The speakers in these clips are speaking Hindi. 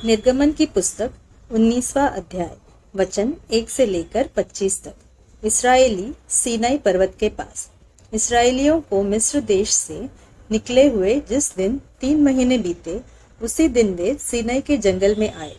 निर्गमन की पुस्तक 19वां अध्याय वचन 1 से लेकर 25 तक। इसराइली सीनाई पर्वत के पास। इसराइलियों को मिस्र देश से निकले हुए जिस दिन 3 महीने बीते, उसी दिन वे सीनाई के जंगल में आए।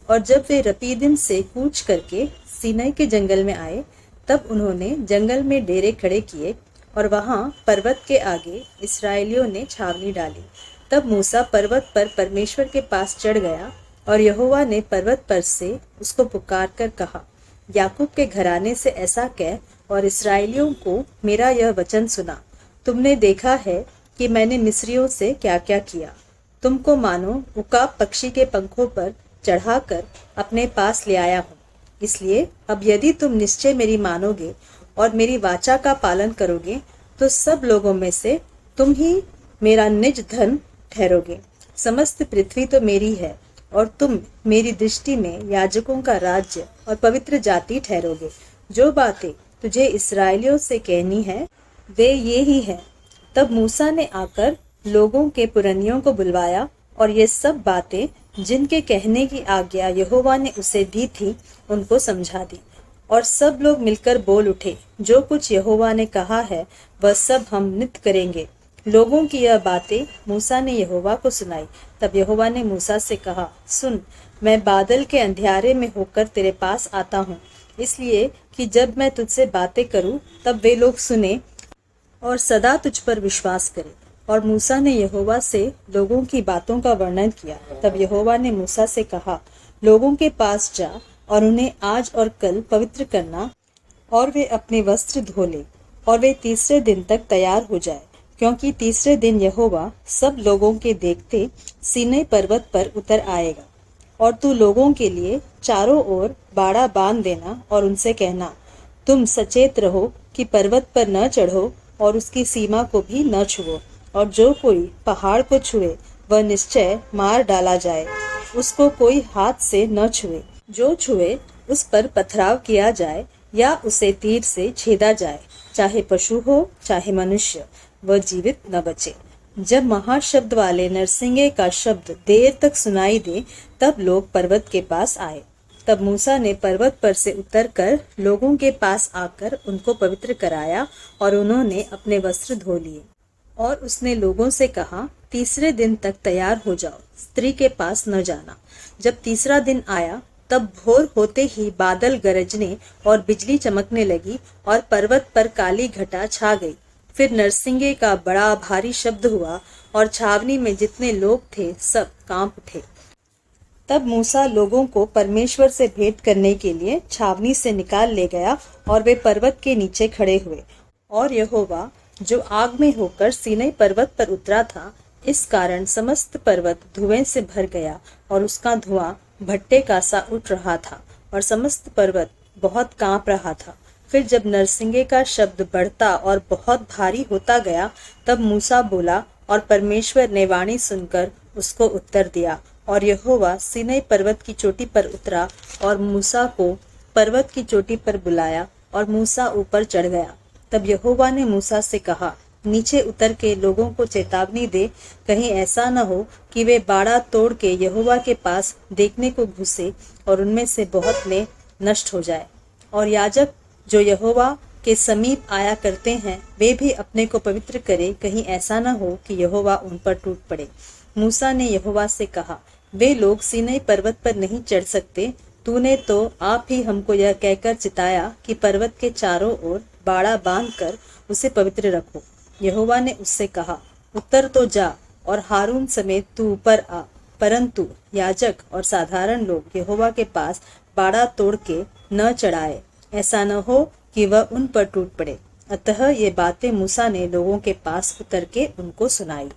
और जब वे रपीदिम से कूच करके सीनाई के जंगल में आए, तब उन्होंने जंगल में डेरे खड़े किए और वहां पर्वत के आगे इसराइलियों ने छावनी डाली। तब मूसा पर्वत पर परमेश्वर के पास चढ़ गया और यहोवा ने पर्वत पर से उसको पुकार कर कहा, याकूब के घराने से ऐसा कह और इसराइलियों को मेरा यह वचन सुना। तुमने देखा है कि मैंने मिस्रियों से क्या क्या किया। तुमको मानो उकाब पक्षी के पंखों पर चढ़ाकर अपने पास ले आया हूँ। इसलिए अब यदि तुम निश्चय मेरी मानोगे और मेरी वाचा का पालन करोगे, तो सब लोगों में से तुम ही मेरा निज धन ठहरोगे। समस्त पृथ्वी तो मेरी है और तुम मेरी दृष्टि में याजकों का राज्य और पवित्र जाति ठहरोगे। जो बातें तुझे इसराइलियों से कहनी है वे ये ही है। तब मूसा ने आकर लोगों के पुरनियों को बुलवाया और ये सब बातें जिनके कहने की आज्ञा यहोवा ने उसे दी थी उनको समझा दी। और सब लोग मिलकर बोल उठे, जो कुछ यहोवा ने कहा है वह सब हम नित्य करेंगे। लोगों की यह बातें मूसा ने यहोवा को सुनाई। तब यहोवा ने मूसा से कहा, सुन, मैं बादल के अंधियारे में होकर तेरे पास आता हूँ, इसलिए कि जब मैं तुझसे बातें करूँ तब वे लोग सुने और सदा तुझ पर विश्वास करें। और मूसा ने यहोवा से लोगों की बातों का वर्णन किया। तब यहोवा ने मूसा से कहा, लोगों के पास जा और उन्हें आज और कल पवित्र करना, और वे अपने वस्त्र धो ले और वे तीसरे दिन तक तैयार हो जाए, क्योंकि तीसरे दिन यहोवा सब लोगों के देखते सीनै पर्वत पर उतर आएगा। और तू लोगों के लिए चारों ओर बाड़ा बांध देना और उनसे कहना, तुम सचेत रहो कि पर्वत पर न चढ़ो और उसकी सीमा को भी न छुओ, और जो कोई पहाड़ को छुए वह निश्चय मार डाला जाए। उसको कोई हाथ से न छुए। जो छुए उस पर पथराव किया जाए या उसे तीर से छेदा जाए, चाहे पशु हो चाहे मनुष्य, वह जीवित न बचे। जब महाशब्द वाले नरसिंगे का शब्द देर तक सुनाई दे, तब लोग पर्वत के पास आए। तब मूसा ने पर्वत पर से उतरकर लोगों के पास आकर उनको पवित्र कराया और उन्होंने अपने वस्त्र धो लिए। और उसने लोगों से कहा, तीसरे दिन तक तैयार हो जाओ, स्त्री के पास न जाना। जब तीसरा दिन आया तब भोर होते ही बादल गरजने और बिजली चमकने लगी और पर्वत पर काली घटा छा गई। फिर नरसिंगे का बड़ा भारी शब्द हुआ और छावनी में जितने लोग थे सब कांप उठे। तब मूसा लोगों को परमेश्वर से भेंट करने के लिए छावनी से निकाल ले गया और वे पर्वत के नीचे खड़े हुए। और यहोवा जो आग में होकर सीनै पर्वत पर उतरा था, इस कारण समस्त पर्वत धुएं से भर गया और उसका धुआं भट्टे का सा उठ रहा था और समस्त पर्वत बहुत कांप रहा था। फिर जब नरसिंगे का शब्द बढ़ता और बहुत भारी होता गया, तब मूसा बोला और परमेश्वर ने वाणी सुनकर उसको उत्तर दिया। और यहोवा सीनै पर्वत की चोटी पर उतरा और मूसा को पर्वत की चोटी पर बुलाया और मूसा ऊपर चढ़ गया। तब यहोवा ने मूसा से कहा, नीचे उतर के लोगों को चेतावनी दे, कहीं ऐसा न हो कि वे बाड़ा तोड़ के यहोवा के पास देखने को घुसे और उनमें से बहुत ने नष्ट हो जाए। और याजक जो यहोवा के समीप आया करते हैं, वे भी अपने को पवित्र करे, कहीं ऐसा न हो कि यहोवा उन पर टूट पड़े। मूसा ने यहोवा से कहा, वे लोग सीनै पर्वत पर नहीं चढ़ सकते। तूने तो आप ही हमको यह कहकर चिताया कि पर्वत के चारों ओर बाड़ा बांधकर उसे पवित्र रखो। यहोवा ने उससे कहा, उत्तर तो जा और हारून समेत तू ऊपर आ, परंतु याजक और साधारण लोग यहोवा के पास बाड़ा तोड़ के न चढ़ाए, ऐसा न हो कि वह उन पर टूट पड़े। अतः ये बातें मूसा ने लोगों के पास उतर के उनको सुनाई।